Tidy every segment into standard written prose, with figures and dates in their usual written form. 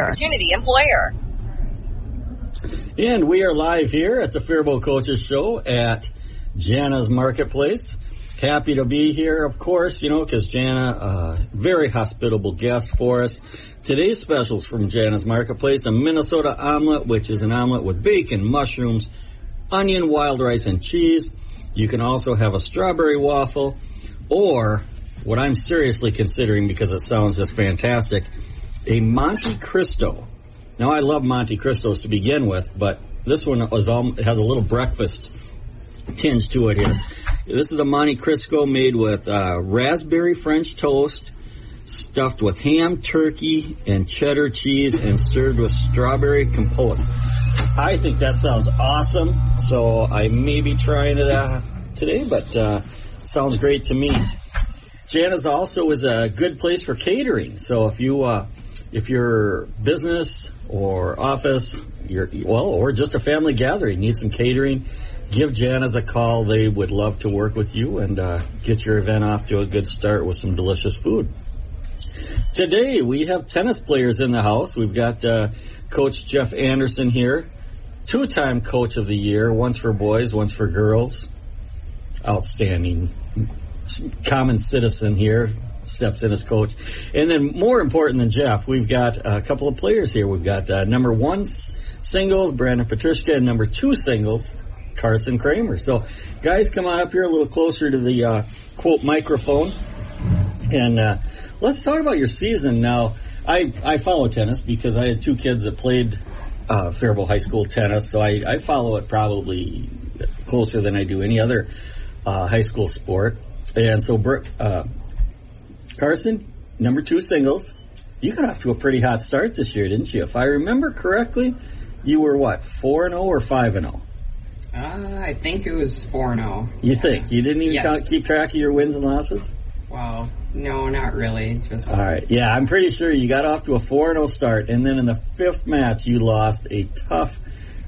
Opportunity employer. And we are live here at the Faribault Coaches Show at Jana's Marketplace. Happy to be here, of course, because Jana, very hospitable guest for us. Today's specials from Jana's Marketplace, a Minnesota omelet, which is an omelet with bacon, mushrooms, onion, wild rice, and cheese. You can also have a strawberry waffle, or what I'm seriously considering because it sounds just fantastic, a Monte Cristo. Now, I love Monte Cristos to begin with, but this one has a little breakfast tinge to it here. This is a Monte Cristo made with raspberry French toast, stuffed with ham, turkey, and cheddar cheese, and served with strawberry compote. I think that sounds awesome, so I may be trying it today, but sounds great to me. Jana's also is a good place for catering, so if your business or office, or just a family gathering needs some catering, give Jana's a call. They would love to work with you and get your event off to a good start with some delicious food. Today, we have tennis players in the house. We've got Coach Jeff Anderson here, two-time Coach of the Year, once for boys, once for girls. Outstanding common citizen here. Steps in as coach. And then more important than Jeff, we've got a couple of players here. We've got number one singles, Brandon Petrushka, and number two singles, Carson Kramer. So, guys, come on up here a little closer to the, quote, microphone. And let's talk about your season. Now, I follow tennis because I had two kids that played Faribault High School tennis, so I follow it probably closer than I do any other high school sport. And so, Carson, number two singles, you got off to a pretty hot start this year, didn't you? If I remember correctly, you were what, 4-0 or 5-0? I think it was 4-0. You think? You didn't even keep track of your wins and losses? Well, no, not really. All right. Yeah, I'm pretty sure you got off to a 4-0 start, and then in the fifth match, you lost a tough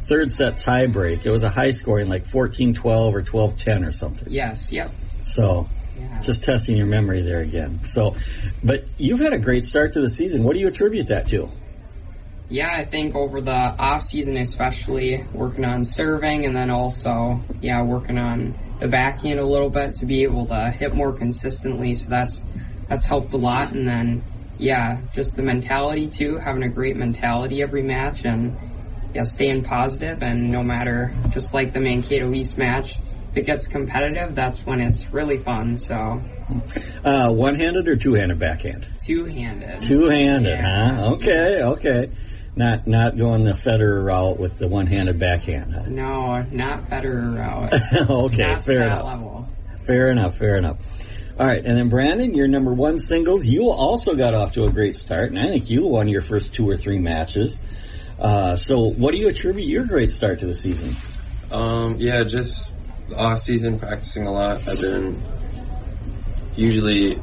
third set tie break. It was a high scoring, like 14-12 or 12-10 or something. Yes, yep. So, just testing your memory there again. So, but you've had a great start to the season. What do you attribute that to? Yeah, I think over the off season, especially working on serving, and then also, working on the backhand a little bit to be able to hit more consistently. So that's helped a lot. And then, just the mentality too, having a great mentality every match, and staying positive. And no matter, just like the Mankato East match, if it gets competitive, that's when it's really fun. So, one-handed or two-handed backhand? Two-handed. Two-handed, huh? Okay. Not going the Federer route with the one-handed backhand, huh? No, not Federer route. Okay, not fair that enough. Level. Fair enough. All right, and then Brandon, your number one singles. You also got off to a great start, and I think you won your first two or three matches. So, what do you attribute your great start to the season? Just off season, practicing a lot. I've been usually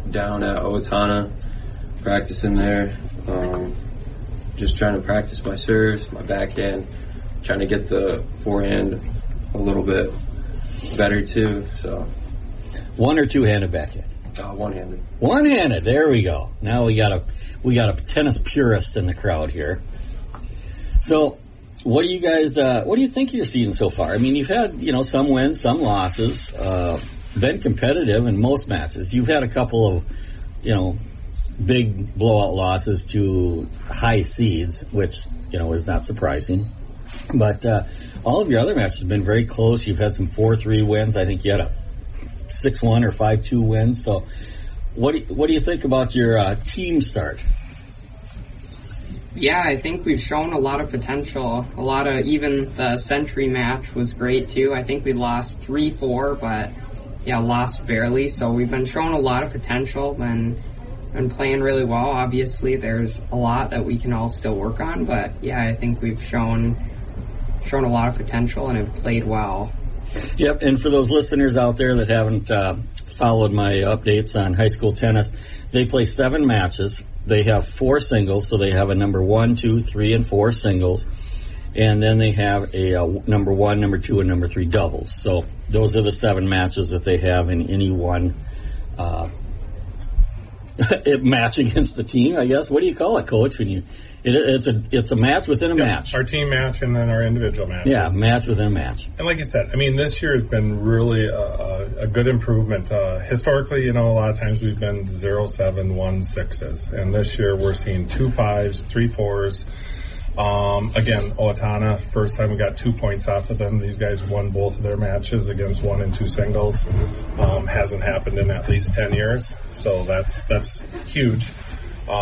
down at Owatonna, practicing there. Just trying to practice my serves, my backhand, trying to get the forehand a little bit better too. So, one or two-handed backhand? One-handed. One-handed. There we go. Now we got a tennis purist in the crowd here. So, what do you guys? What do you think of your season so far? I mean, you've had some wins, some losses. Been competitive in most matches. You've had a couple of big blowout losses to high seeds, which is not surprising. But all of your other matches have been very close. You've had some 4-3 wins. I think you had a 6-1 or 5-2 wins. So, what do you think about your team start? Yeah, I think we've shown a lot of potential. Even the Century match was great too. I think we lost 3-4, but lost barely. So we've been showing a lot of potential and playing really well. Obviously, there's a lot that we can all still work on, but I think we've shown a lot of potential and have played well. Yep, and for those listeners out there that haven't followed my updates on high school tennis, they play 7 matches. They have 4 singles, so they have a number 1, 2, 3, and 4 singles. And then they have a number 1, number 2, and number 3 doubles. So those are the 7 matches that they have in any one match against the team, I guess. What do you call it, Coach? When it's a match within a match. Our team match and then our individual matches. Yeah, match within a match. And like you said, I mean, this year has been really a good improvement. Historically, a lot of times we've been 0-7, 1-6s, and this year we're seeing 2 5s, 3 4s. Again, Owatonna, first time we got 2 points off of them. These guys won both of their matches against 1 and 2 singles. Hasn't happened in at least 10 years, so that's huge.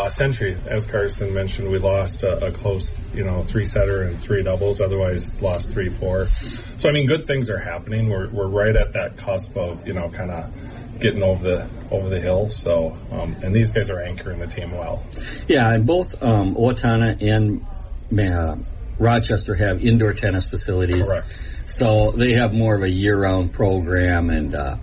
Century, as Carson mentioned, we lost a close, 3-setter and 3 doubles. Otherwise, lost 3-4. So I mean, good things are happening. We're right at that cusp of kind of getting over the hill. So and these guys are anchoring the team well. Yeah, and both Owatonna and Rochester have indoor tennis facilities. Correct. So they have more of a year-round program and a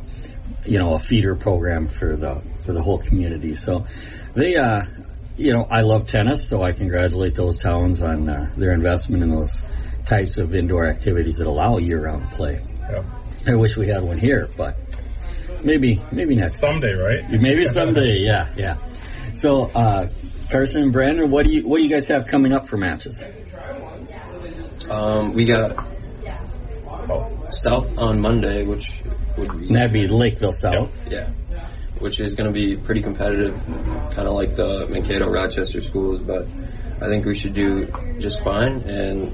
feeder program for the whole community. So they I love tennis, so I congratulate those towns on their investment in those types of indoor activities that allow year-round play. Yep. I wish we had one here, but maybe next someday, right? Maybe someday. Yeah. So Carson and Brandon, what do you guys have coming up for matches? We got South on Monday, which would be... That'd be Lakeville South. Yeah. Which is going to be pretty competitive, kind of like the Mankato-Rochester schools, but I think we should do just fine and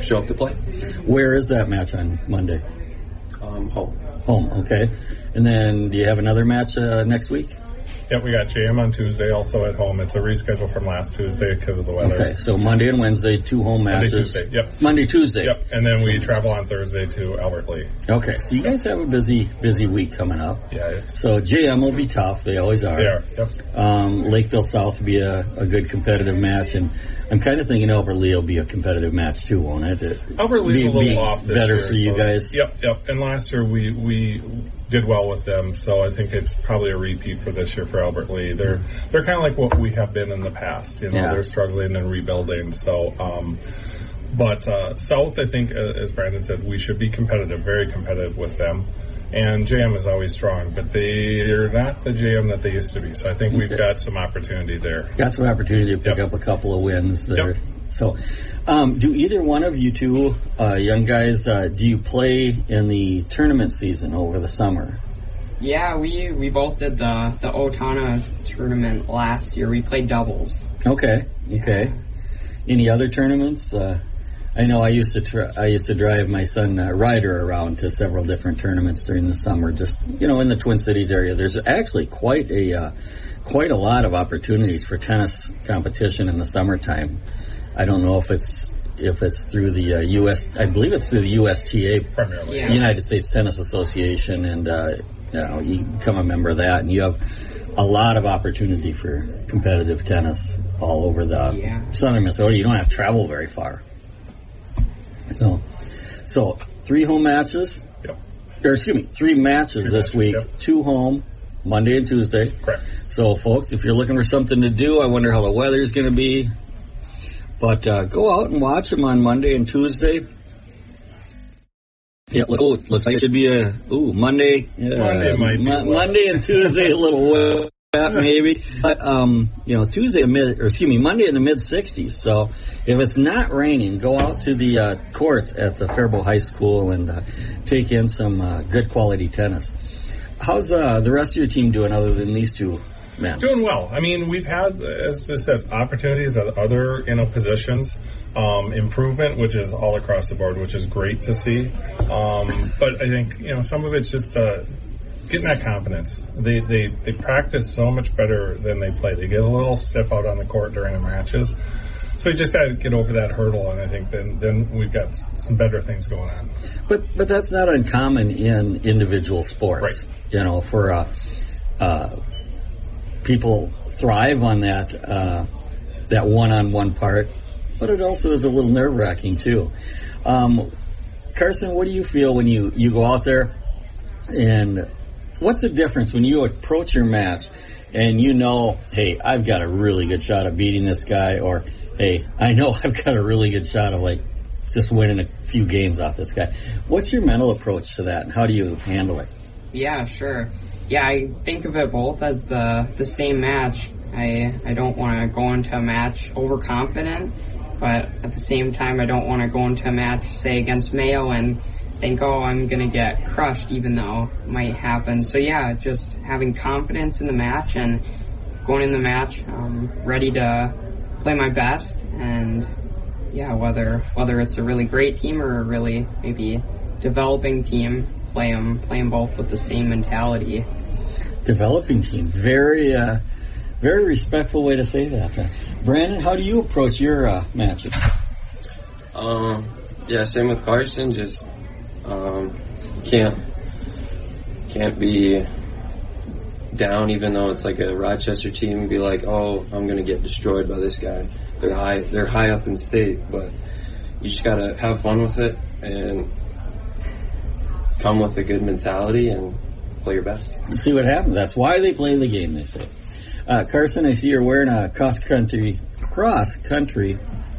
show up to play. Where is that match on Monday? Home, okay. And then do you have another match next week? Yep, we got JM on Tuesday, also at home. It's a reschedule from last Tuesday because of the weather. Okay, so Monday and Wednesday, 2 home matches. Monday, Tuesday, yep. Monday, Tuesday. Yep, and then we travel on Thursday to Albert Lee. Okay, so you guys have a busy week coming up. Yeah. So JM will be tough. They always are. They are, yep. Lakeville South will be a good competitive match, and I'm kind of thinking Albert Lee will be a competitive match too, won't it? Albert Lee's a little off this better year. For you guys. Yep. And last year we did well with them, so I think it's probably a repeat for this year for Albert Lee. They're kind of like what we have been in the past. They're struggling and rebuilding. So, but South, I think, as Brandon said, we should be competitive, very competitive with them. And JM is always strong, but they're not the JM that they used to be. So I think we've got some opportunity there. Got some opportunity to pick up a couple of wins there. Yep. So, do either one of you two young guys, do you play in the tournament season over the summer? Yeah, we both did the Owatonna tournament last year. We played doubles. Okay. Any other tournaments? I know I used to drive my son Ryder around to several different tournaments during the summer. Just in the Twin Cities area, there's actually quite a lot of opportunities for tennis competition in the summertime. I don't know if it's through the US. I believe it's through the USTA, primarily, United States Tennis Association, and you become a member of that, and you have a lot of opportunity for competitive tennis all over the southern Minnesota. You don't have to travel very far. So 3 home matches. Yep. Or excuse me, 3 matches this week. Yep. 2 home, Monday and Tuesday. Correct. So, folks, if you're looking for something to do, I wonder how the weather's going to be. But go out and watch them on Monday and Tuesday. Yeah, looks like it should be Monday. Monday and Tuesday a little wet maybe, but Monday in the mid 60s. So if it's not raining, go out to the courts at the Faribault High School and take in some good quality tennis. How's the rest of your team doing other than these two men? Doing well. I mean, we've had, as I said, opportunities at other positions. Improvement, which is all across the board, which is great to see. But I think, some of it's just getting that confidence. They practice so much better than they play. They get a little stiff out on the court during the matches. So you just got to get over that hurdle, and I think then we've got some better things going on. But that's not uncommon in individual sports. Right. For people thrive on that one-on-one part. But it also is a little nerve-wracking, too. Carson, what do you feel when you go out there, and what's the difference when you approach your match and hey, I've got a really good shot of beating this guy, or, hey, I know I've got a really good shot of, just winning a few games off this guy. What's your mental approach to that, and how do you handle it? Yeah, sure. Yeah, I think of it both as the same match. I don't want to go into a match overconfident, but at the same time, I don't want to go into a match, say, against Mayo and think, oh, I'm going to get crushed, even though it might happen. So yeah, just having confidence in the match and going in the match ready to play my best. And yeah, whether it's a really great team or a really maybe developing team, play them both with the same mentality. Developing team. Very respectful way to say that. Brandon, how do you approach your matches? Yeah, same with Carson. Just can't be down, even though it's like a Rochester team, and be like, oh, I'm gonna get destroyed by this guy. They're high up in state, but you just gotta have fun with it and come with a good mentality and play your best. See what happens. That's why they play the game, they say. Carson, I see you're wearing a cross country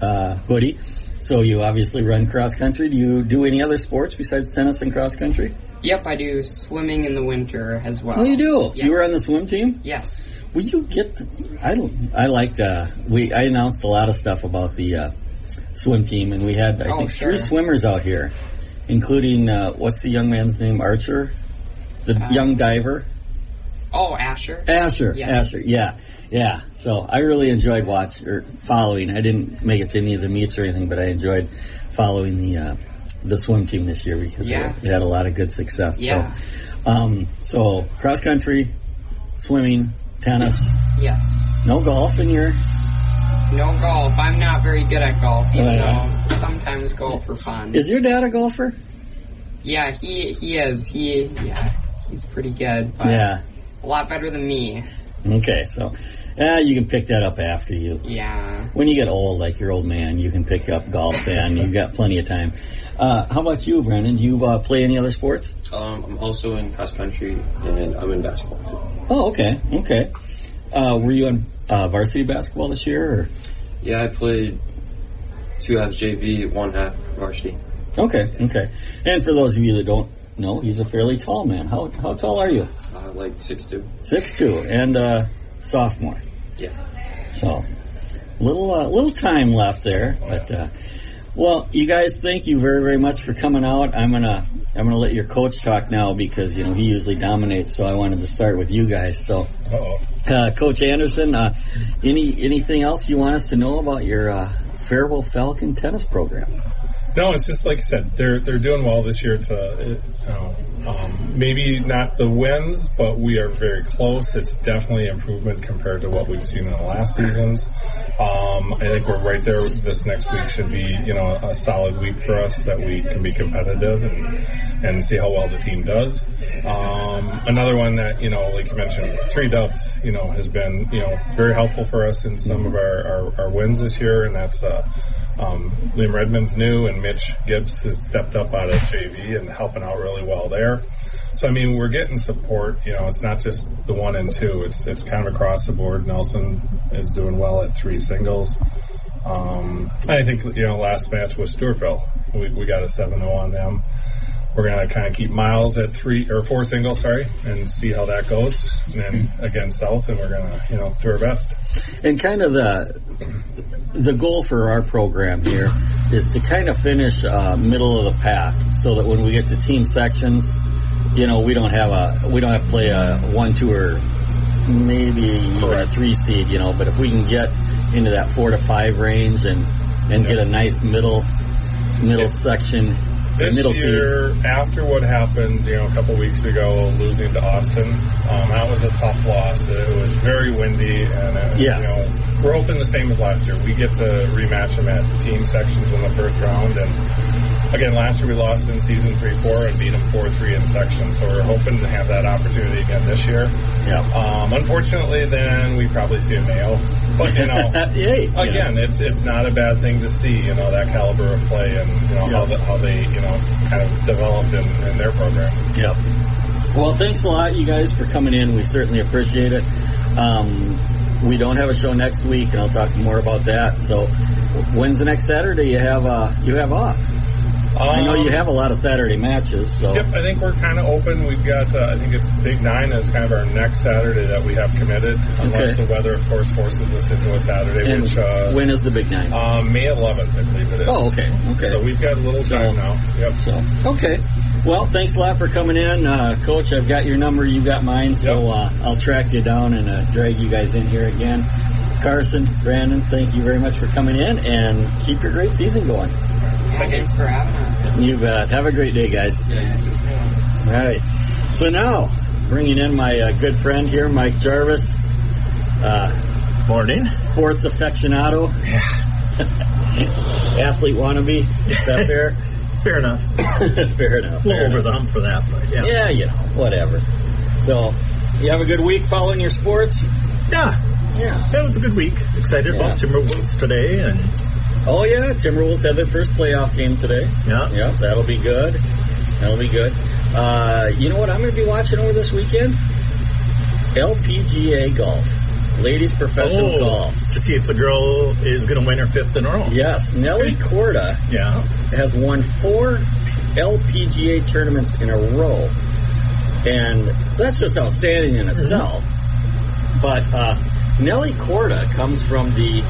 hoodie. So you obviously run cross country. Do you do any other sports besides tennis and cross country? Yep, I do swimming in the winter as well. Oh, you do? Yes. You were on the swim team? Yes. Will you get? I announced a lot of stuff about the swim team, and we had I think 3 swimmers out here, including what's the young man's name? Archer, the young diver. Oh, Asher. Yes. Asher. Yeah. So I really enjoyed following. I didn't make it to any of the meets or anything, but I enjoyed following the swim team this year because they had a lot of good success. Yeah. So cross country, swimming, tennis. Yes. No golf in your... No golf. I'm not very good at golf, even though sometimes go for fun. Is your dad a golfer? Yeah, he is. He's pretty good. But a lot better than me. Okay, so you can pick that up after you. Yeah. When you get old, like your old man, you can pick up golf and you've got plenty of time. How about you, Brandon? Do you play any other sports? I'm also in cross country and I'm in basketball too. Oh, okay. Were you on varsity basketball this year? Or? Yeah, I played 2 halves JV, 1 half varsity. Okay. And for those of you that don't know, he's a fairly tall man. How tall are you? Like 6'2". 6'2", and sophomore. Yeah. So, little time left there, but well, you guys, thank you very, very much for coming out. I'm gonna let your coach talk now because he usually dominates. So I wanted to start with you guys. So, Coach Anderson, anything else you want us to know about your Faribault Falcon tennis program? No, it's just like I said, they're doing well this year. It's maybe not the wins, but we are very close. It's definitely improvement compared to what we've seen in the last seasons. I think we're right there. This next week should be, a solid week for us that we can be competitive and see how well the team does. Another one that, like you mentioned, 3 dubs, has been, very helpful for us in some of our wins this year, and that's Liam Redmond's new, and Mitch Gibbs has stepped up out of JV and helping out really well there. So, we're getting support. It's not just the 1 and 2. It's kind of across the board. Nelson is doing well at 3 singles. I think, last match was Stewartville. We got a 7-0 on them. We're going to kind of keep Miles at 4 singles, and see how that goes. And then again, South, and we're going to, do our best. And kind of the goal for our program here is to kind of finish middle of the pack, so that when we get to team sections, we don't have to play a 1, 2, or maybe even a 3 seed, But if we can get into that 4 to 5 range and get a nice middle section. This year, after what happened, a couple weeks ago, losing to Austin, that was a tough loss. It was very windy, and we're hoping the same as last year. We get to rematch them at team sections in the first round, and again, last year we lost in season 3-4 and beat them 4-3 in sections, so we're hoping to have that opportunity again this year. Yeah. Unfortunately, then we probably see a Mayo, but again, it's not a bad thing to see, that caliber of play and how they kind of developed in their program. Yep. Well, thanks a lot, you guys, for coming in. We certainly appreciate it. We don't have a show next week, and I'll talk more about that. So, when's the next Saturday you have off? I know you have a lot of Saturday matches. So. Yep, I think we're kind of open. We've got, I think it's Big 9 is kind of our next Saturday that we have committed, unless the weather, of course, forces us into a Saturday. And which when is the Big 9? May 11th, I believe it is. Oh, okay. So we've got a little time now. Yep. So, okay. Well, thanks a lot for coming in. Coach, I've got your number, you got mine, so I'll track you down and drag you guys in here again. Carson, Brandon, thank you very much for coming in, and keep your great season going. Thanks for having us. You bet. Have a great day, guys. All right. So now, bringing in my good friend here, Mike Jarvis. Morning. Sports aficionado. Athlete wannabe. Is that fair? Fair enough. Fair enough. A little over the hump for that, but yeah, you know, whatever. So, you have a good week following your sports? Yeah. That was a good week. Excited about Timberwolves today. And oh, yeah. Timberwolves have their first playoff game today. Yeah, that'll be good. You know what I'm going to be watching over this weekend? LPGA golf. Ladies professional golf. To see if the girl is going to win her 5th in a row. Yes. Nelly Korda has won 4 LPGA tournaments in a row. And that's just outstanding in itself. But Nelly Korda comes from the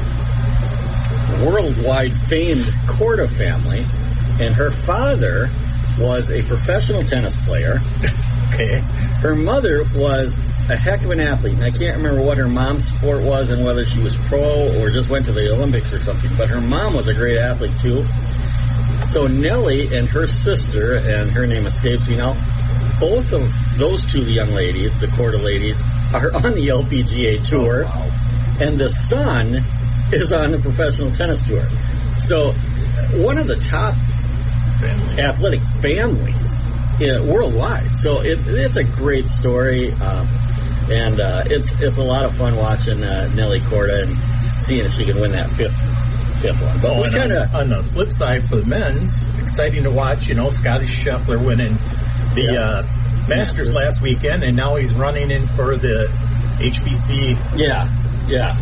worldwide famed Korda family. And her father was a professional tennis player. Okay. Her mother was a heck of an athlete. And I can't remember what her mom's sport was and whether she was pro or just went to the Olympics or something. But her mom was a great athlete, too. So Nelly and her sister, and her name escapes me now, both of those two young ladies, the Korda ladies, are on the LPGA Tour. Oh, wow. And the son is on the professional tennis tour. So one of the top athletic families worldwide. So it's a great story, and it's a lot of fun watching Nelly Korda and seeing if she can win that fifth one. But on the flip side for the men's, exciting to watch. You know, Scotty Scheffler winning the Masters last weekend, and now he's running in for the HBC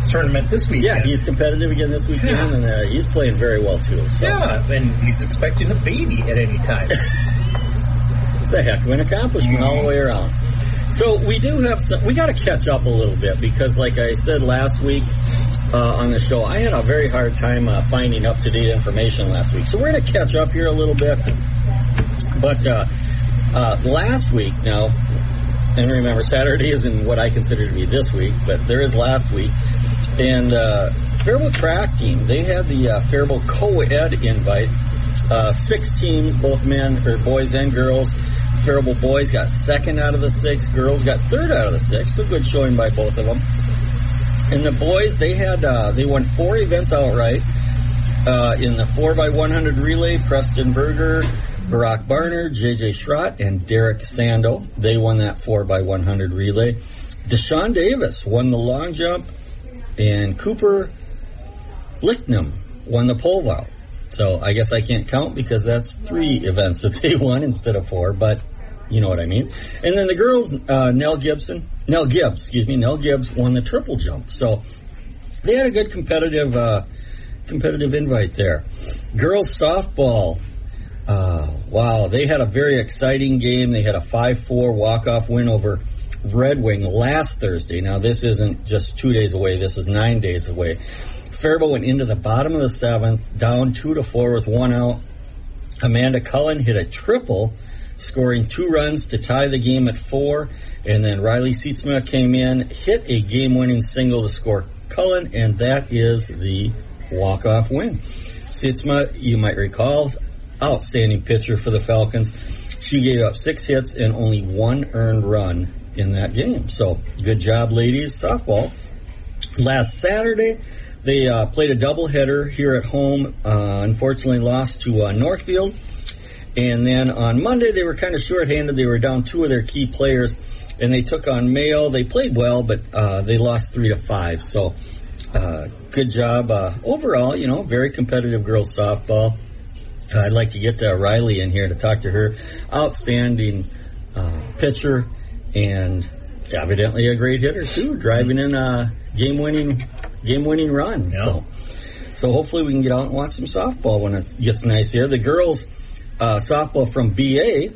tournament this weekend. Yeah, he's competitive again this weekend, and he's playing very well too. So. Yeah, and he's expecting a baby at any time. It's a heck of an accomplishment all the way around. So we do have we got to catch up a little bit because, like I said last week on the show, I had a very hard time finding up-to-date information last week. So we're going to catch up here a little bit. But last week now, and remember, Saturday isn't what I consider to be this week, but there is last week. And Faribault track team, they had the Faribault co-ed invite. 6 teams, both men or boys and girls. Faribault boys got 2nd out of the 6. Girls got 3rd out of the 6. So good showing by both of them. And the boys, they won 4 events outright. In the 4x100 relay, Preston Berger, Barack Barner, J.J. Schrott, and Derek Sando. They won that 4x100 relay. Deshaun Davis won the long jump, and Cooper Licknam won the pole vault. So I guess I can't count because that's 3 events that they won instead of 4, but you know what I mean. And then the girls, Nell Gibbs won the triple jump. So they had a good competitive invite there. Girls softball, wow, they had a very exciting game. They had a 5-4 walk-off win over Red Wing last Thursday. Now this isn't just 2 days away. This is 9 days away. Faribault went into the bottom of the 7th, down 2-4 with 1 out. Amanda Cullen hit a triple, scoring 2 runs to tie the game at 4. And then Riley Seatsma came in, hit a game-winning single to score Cullen, and that is the walk-off win. Seatsma, you might recall, outstanding pitcher for the Falcons. She gave up 6 hits and only 1 earned run in that game. So good job, ladies softball. Last Saturday, they played a doubleheader here at home. Unfortunately, lost to Northfield. And then on Monday, they were kind of shorthanded. They were down 2 of their key players, and they took on Mayo. They played well, but they lost 3-5. So good job. Overall, you know, very competitive girls softball. I'd like to get Riley in here to talk to her. Outstanding pitcher and evidently a great hitter, too, driving in a game-winning run. Yeah. So hopefully we can get out and watch some softball when it gets nice here. The girls softball from BA,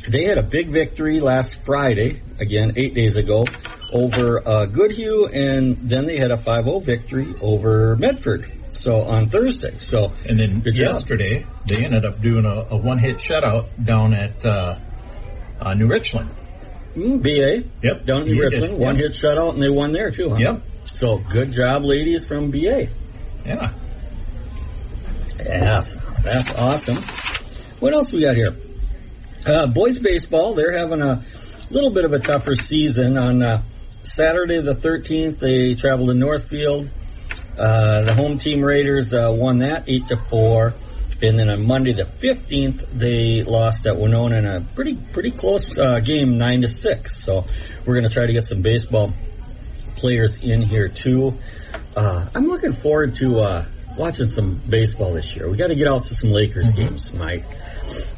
they had a big victory last Friday, again, 8 days ago, over Goodhue, and then they had a 5-0 victory over Medford. So on Thursday. So and then yesterday they ended up doing a one-hit shutout down at New Richland. BA. Yep. Down at New Richland, one-hit shutout, and they won there too. Huh? Yep. So good job, ladies from BA. Yeah. Yes, that's awesome. What else we got here? Boys baseball. They're having a little bit of a tougher season. On Saturday the 13th, they traveled to Northfield. The home team Raiders won that 8-4, and then on Monday the 15th they lost at Winona in a pretty close game, 9-6. So we're going to try to get some baseball players in here too. I'm looking forward to watching some baseball this year. We got to get out to some Lakers games, Mike.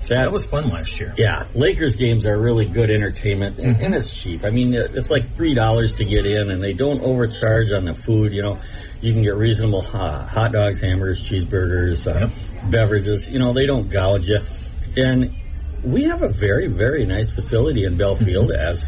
That was fun last year. Yeah, Lakers games are really good entertainment, and it's cheap. I mean, it's like $3 to get in, and they don't overcharge on the food. You know, you can get reasonable hot dogs, hamburgers, cheeseburgers, beverages. You know, they don't gouge you. And we have a very, very nice facility in Belfield, as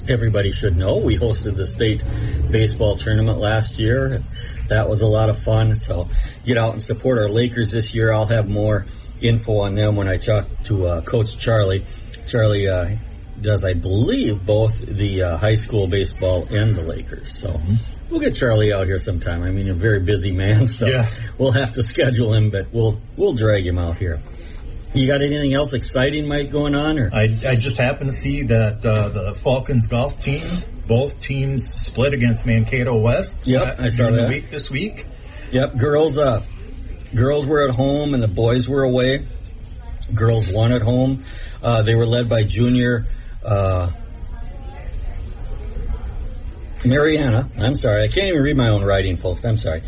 everybody should know. We hosted the state baseball tournament last year. That was a lot of fun. So get out and support our Lakers this year. I'll have more info on them when I talk to Coach Charlie. Charlie does, I believe, both the high school baseball and the Lakers. So we'll get Charlie out here sometime. I mean, a very busy man, so we'll have to schedule him, but we'll drag him out here. You got anything else exciting, Mike, going on? Or I just happened to see that the Falcons golf team, both teams split against Mankato West. Yep, I saw that. This week. Yep, girls were at home and the boys were away. Girls won at home. They were led by junior Mariana. I'm sorry, I can't even read my own writing, folks. I'm sorry.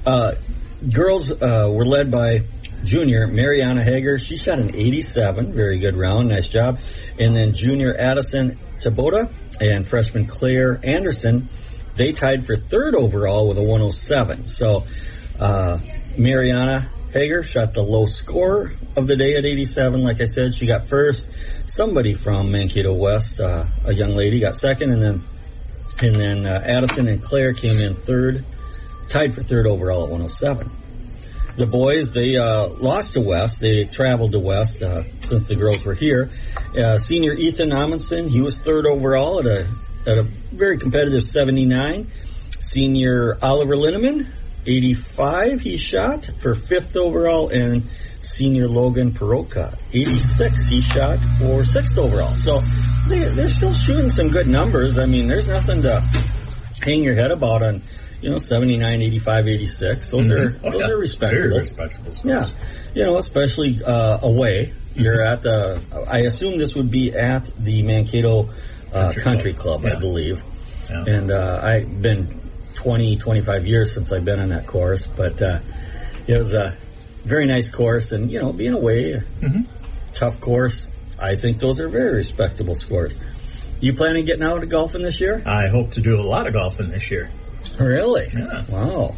Girls were led by junior Mariana Hager. She shot an 87. Very good round. Nice job. And then junior Addison Tabota and freshman Claire Anderson, they tied for third overall with a 107. So Mariana Hager shot the low score of the day at 87. Like I said, she got first. Somebody from Mankato West, a young lady, got second, and then Addison and Claire came in third, tied for third overall at 107. The boys, they lost to West. They traveled to West since the girls were here. Senior Ethan Amundsen, he was third overall at a very competitive 79. Senior Oliver Linneman, 85 he shot for fifth overall, and senior Logan Peroka, 86 he shot for sixth overall. So they're still shooting some good numbers. I mean, there's nothing to hang your head about on, 79, 85, 86. Those are respectable. Very respectable scores. Yeah. Especially away. You're at I assume this would be at the Mankato Country Club, I believe. Yeah. And I've been 20, 25 years since I've been on that course, but it was a very nice course, and being away, tough course. I think those are very respectable scores. You planning on getting out of golfing this year? I hope to do a lot of golfing this year. Really? Yeah. Wow.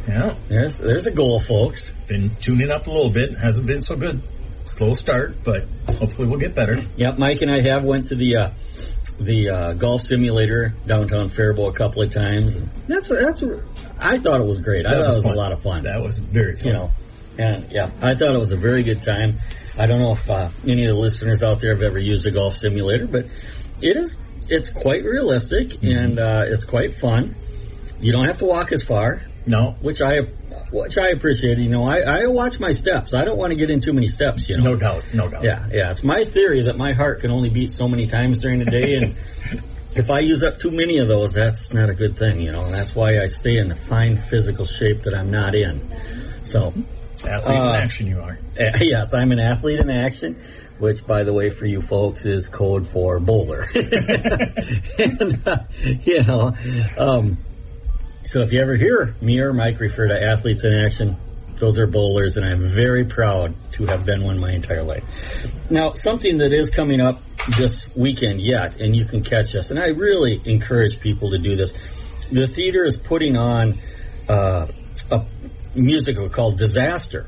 Yeah. There's a goal, folks. Been tuning up a little bit. Hasn't been so good. Slow start, but hopefully we'll get better. Yep, Mike and I went to the golf simulator downtown Faribault a couple of times. And that's I thought it was great. I thought it was a lot of fun. That was very fun. And I thought it was a very good time. I don't know if any of the listeners out there have ever used a golf simulator, but it's quite realistic and it's quite fun. You don't have to walk as far. No. Which I appreciate. I watch my steps. I don't want to get in too many steps, No doubt. Yeah. It's my theory that my heart can only beat so many times during the day, and if I use up too many of those, that's not a good thing, and that's why I stay in the fine physical shape that I'm not in. So, athlete in action you are. Yes, I'm an athlete in action, which, by the way, for you folks, is code for bowler. And, so if you ever hear me or Mike refer to athletes in action, those are bowlers, and I'm very proud to have been one my entire life. Now, something that is coming up this weekend yet, and you can catch us, and I really encourage people to do this. The theater is putting on a musical called Disaster.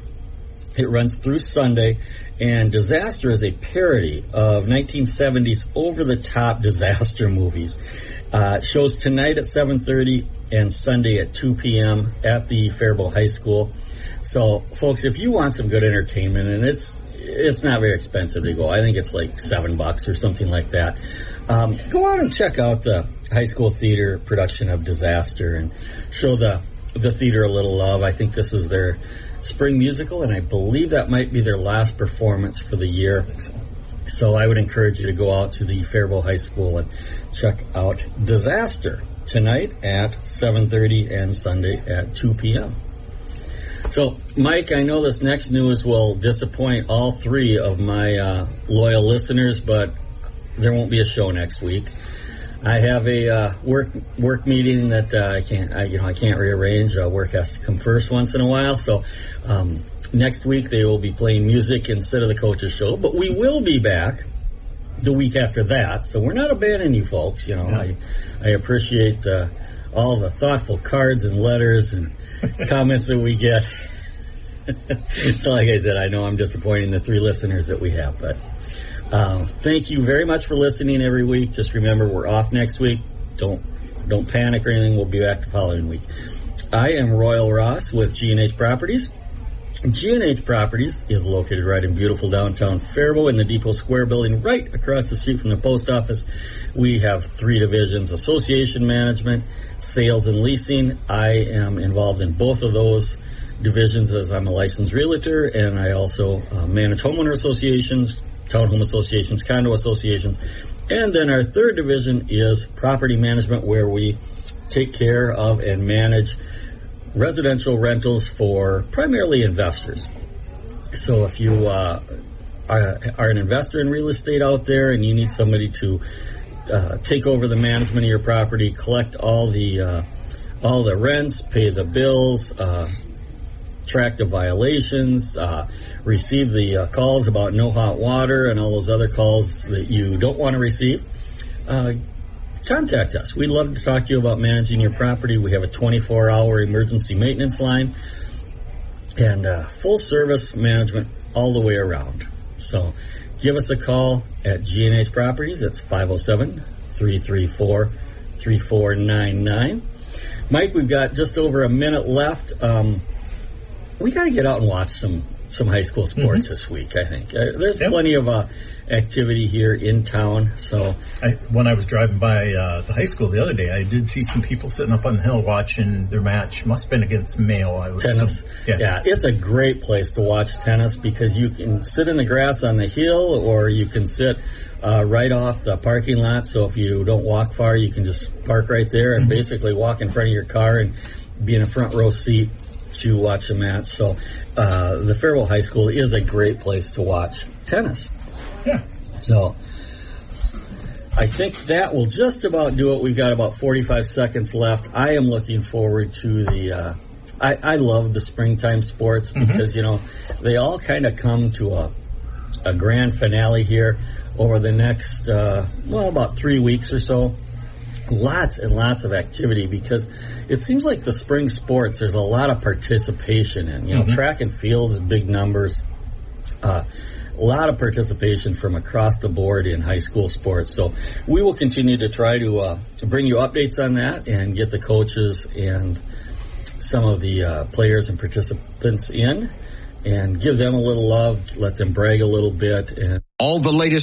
It runs through Sunday, and Disaster is a parody of 1970s over-the-top disaster movies. Shows tonight at 7:30 and Sunday at 2 p.m. at the Faribault High School. So, folks, if you want some good entertainment, and it's not very expensive to go. I think it's like $7 or something like that. Go out and check out the high school theater production of Disaster and show the theater a little love. I think this is their spring musical, and I believe that might be their last performance for the year. So I would encourage you to go out to the Faribault High School and check out Disaster tonight at 7:30 and Sunday at 2 p.m. So, Mike, I know this next news will disappoint all three of my loyal listeners, but there won't be a show next week. I have a work meeting that I can't rearrange. Work has to come first once in a while. So next week they will be playing music instead of the coaches show, but we will be back the week after that. So we're not abandoning you folks. You know, yeah. I appreciate all the thoughtful cards and letters and comments that we get. So like I said, I know I'm disappointing the three listeners that we have, but thank you very much for listening every week. Just remember, we're off next week. Don't panic or anything. We'll be back the following week. I am Royal Ross with G&H Properties. G&H Properties is located right in beautiful downtown Faribault in the Depot Square building right across the street from the post office. We have three divisions: association management, sales, and leasing. I am involved in both of those divisions as I'm a licensed realtor, and I also manage homeowner associations, townhome associations, condo associations. And then our third division is property management, where we take care of and manage residential rentals for primarily investors. So if you are an investor in real estate out there and you need somebody to take over the management of your property, collect all the rents, pay the bills, track the violations, receive the calls about no hot water and all those other calls that you don't want to receive, contact us. We'd love to talk to you about managing your property. We have a 24-hour emergency maintenance line and full service management all the way around. So give us a call at G&H Properties. It's 507-334-3499. Mike, we've got just over a minute left. We got to get out and watch some high school sports this week, I think. There's plenty of activity here in town. So when I was driving by the high school the other day, I did see some people sitting up on the hill watching their match. Must have been against Mayo. Tennis. Yeah, it's a great place to watch tennis because you can sit in the grass on the hill, or you can sit right off the parking lot. So if you don't walk far, you can just park right there and basically walk in front of your car and be in a front row seat to watch a match. So the Faribault High School is a great place to watch tennis. Yeah. So I think that will just about do it. We've got about 45 seconds left. I am looking forward to the I love the springtime sports because, you know, they all kind of come to a grand finale here over the next, about 3 weeks or so. Lots and lots of activity because it seems like the spring sports, there's a lot of participation in. You know, track and field is big numbers. A lot of participation from across the board in high school sports. So we will continue to try to bring you updates on that and get the coaches and some of the players and participants in and give them a little love, let them brag a little bit. And all the latest